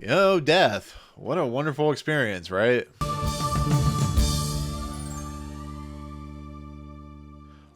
Death. What a wonderful experience, right?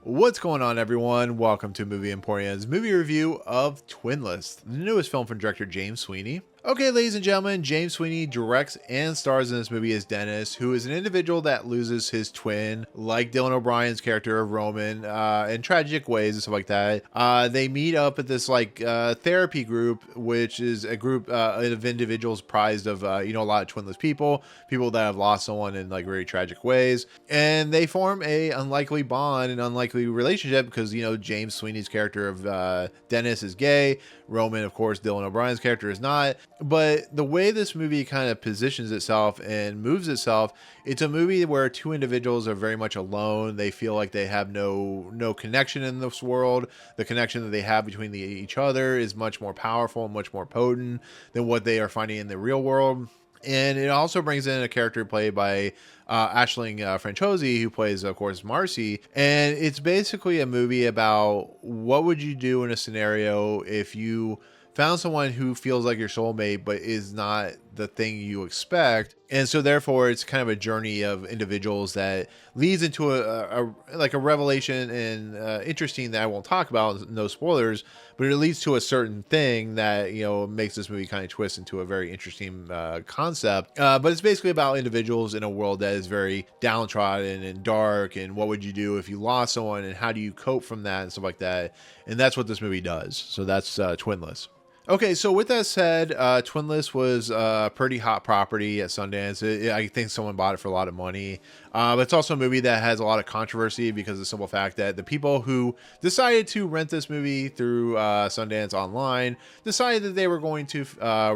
What's going on, everyone? Welcome to Movie Emporium's movie review of Twinless, the newest film from director James Sweeney. Okay, ladies and gentlemen, James Sweeney directs and stars in this movie as Dennis, who is an individual that loses his twin, like Dylan O'Brien's character of Roman, in tragic ways and stuff like that. They meet up at this therapy group, which is a group of individuals prized of a lot of twinless people that have lost someone in like very tragic ways, and they form a unlikely bond, an unlikely relationship because James Sweeney's character of Dennis is gay. Roman, of course, Dylan O'Brien's character is not. But the way this movie kind of positions itself and moves itself, it's a movie where two individuals are very much alone. They feel like they have no connection in this world. The connection that they have between each other is much more powerful and much more potent than what they are finding in the real world. And it also brings in a character played by Aisling Franciosi, who plays, of course, Marcy. And it's basically a movie about what would you do in a scenario if you found someone who feels like your soulmate but is not the thing you expect. And so therefore it's kind of a journey of individuals that leads into a revelation and interesting that I won't talk about, no spoilers, but it leads to a certain thing that makes this movie kind of twist into a very interesting concept. But it's basically about individuals in a world that is very downtrodden and dark, and what would you do if you lost someone, and how do you cope from that and stuff like that. And that's what this movie does. So that's Twinless. Okay, so with that said, Twinless was a pretty hot property at Sundance. I think someone bought it for a lot of money. But it's also a movie that has a lot of controversy because of the simple fact that the people who decided to rent this movie through Sundance online decided that they were going to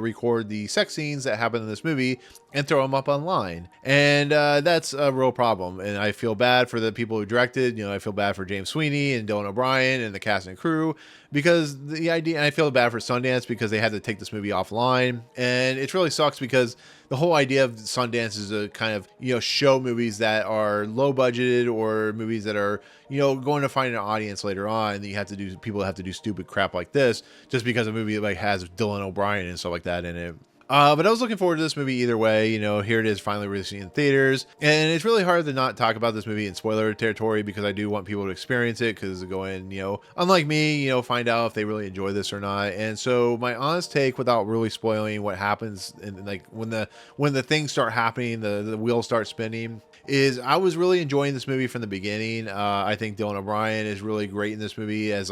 record the sex scenes that happen in this movie and throw them up online. And that's a real problem. And I feel bad for the people who directed. I feel bad for James Sweeney and Dylan O'Brien and the cast and crew, because the idea, and I feel bad for Sundance because they had to take this movie offline. And it really sucks because the whole idea of Sundance is to kind of, show movies that are low budgeted or movies that are, going to find an audience later on. And people have to do stupid crap like this just because a movie like has Dylan O'Brien and stuff like that in it. But I was looking forward to this movie either way. Here it is finally releasing in theaters. And it's really hard to not talk about this movie in spoiler territory because I do want people to experience it, because go in, unlike me, find out if they really enjoy this or not. And so my honest take, without really spoiling what happens, and like when the things start happening, the wheels start spinning, is I was really enjoying this movie from the beginning. I think Dylan O'Brien is really great in this movie as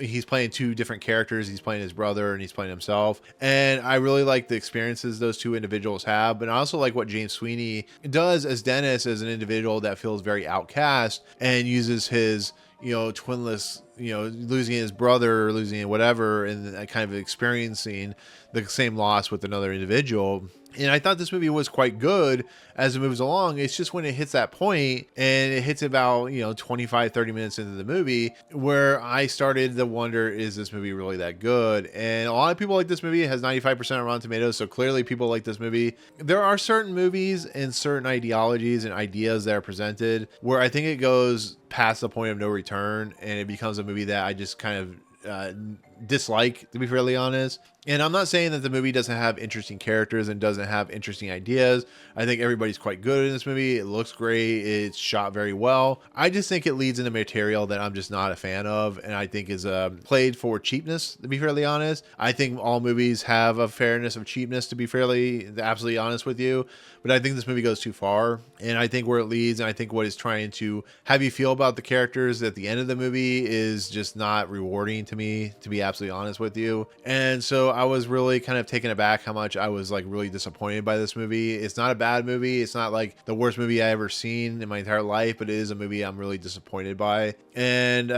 he's playing two different characters. He's playing his brother and he's playing himself. And I really like the experiences those two individuals have. But I also like what James Sweeney does as Dennis, as an individual that feels very outcast and uses his twinless, losing his brother, losing whatever, and kind of experiencing the same loss with another individual. And I thought this movie was quite good as it moves along. It's just when it hits that point, and it hits about 25 30 minutes into the movie, where I started to wonder, is this movie really that good? And a lot of people like this movie. It has 95% on Rotten Tomatoes, so clearly people like this movie. There are certain movies and certain ideologies and ideas that are presented where I think it goes past the point of no return, and it becomes a movie that I just kind of dislike, to be fairly honest. And I'm not saying that the movie doesn't have interesting characters and doesn't have interesting ideas. I think everybody's quite good in this movie. It looks great. It's shot very well. I just think it leads into material that I'm just not a fan of, and I think is played for cheapness, to be fairly honest. I think all movies have a fairness of cheapness, to be absolutely honest with you. But I think this movie goes too far, and I think where it leads, and I think what it's trying to have you feel about the characters at the end of the movie is just not rewarding to me, to be absolutely honest with you. And so I was really kind of taken aback how much I was like really disappointed by this movie. It's not a bad movie. It's not like the worst movie I ever seen in my entire life, but it is a movie I'm really disappointed by. And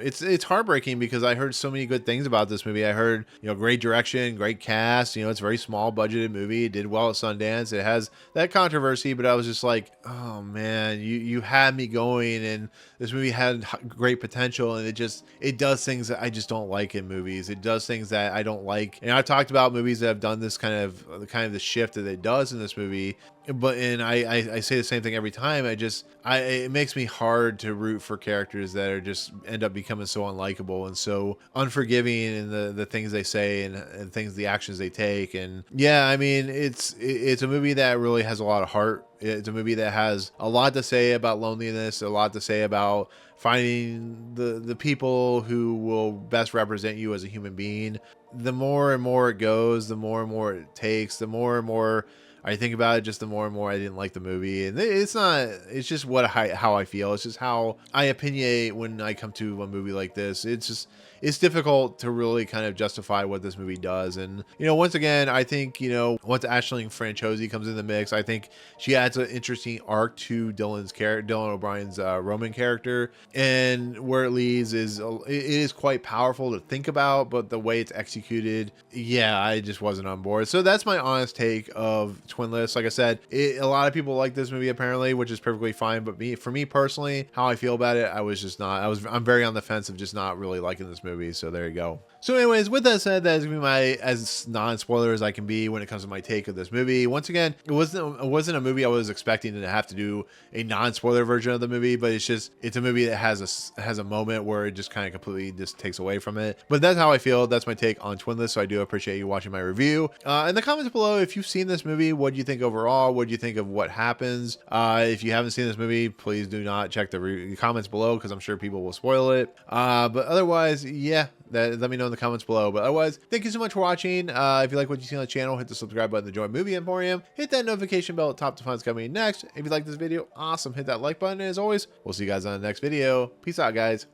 it's heartbreaking because I heard so many good things about this movie. I heard, great direction, great cast. It's a very small budgeted movie. It did well at Sundance. It has that controversy, but I was just like, oh man, you had me going, and this movie had great potential, and it does things that I just don't like in movies. It does things that I don't like. And I talked about movies that have done this kind of the shift that it does in this movie. But and I say the same thing every time. It makes me hard to root for characters that are just end up becoming so unlikable and so unforgiving in the things they say and things, the actions they take. And yeah, I mean, it's a movie that really has a lot of heart. It's a movie that has a lot to say about loneliness, a lot to say about finding the people who will best represent you as a human being. The more and more it goes, the more and more it takes, the more and more I think about it, just the more and more I didn't like the movie. And it's just how I feel. It's just how I opinionate when I come to a movie like this. It's difficult to really kind of justify what this movie does. And, once again, I think, once Aisling Franciosi comes in the mix, I think she adds an interesting arc to Dylan O'Brien's Roman character. And where it leads it is quite powerful to think about, but the way it's executed, yeah, I just wasn't on board. So that's my honest take of Twinless. Like I said, a lot of people like this movie apparently, which is perfectly fine. But for me personally, how I feel about it, I'm very on the fence of just not really liking this movie. So there you go. So anyways, with that said, that is gonna be my as non-spoiler as I can be when it comes to my take of this movie. Once again, it wasn't a movie I was expecting to have to do a non-spoiler version of the movie, but it's a movie that has a moment where it just kind of completely just takes away from it. But that's how I feel. That's my take on Twinless. So I do appreciate you watching my review. In the comments below, if you've seen this movie, what do you think overall? What do you think of what happens? If you haven't seen this movie, please do not check the comments below because I'm sure people will spoil it. But otherwise, yeah, let me know in the comments below. But otherwise, thank you so much for watching. If you like what you see on the channel, hit the subscribe button to join Movie Emporium. Hit that notification bell at top to find what's coming next. If you like this video, awesome. Hit that like button. And as always, we'll see you guys on the next video. Peace out, guys.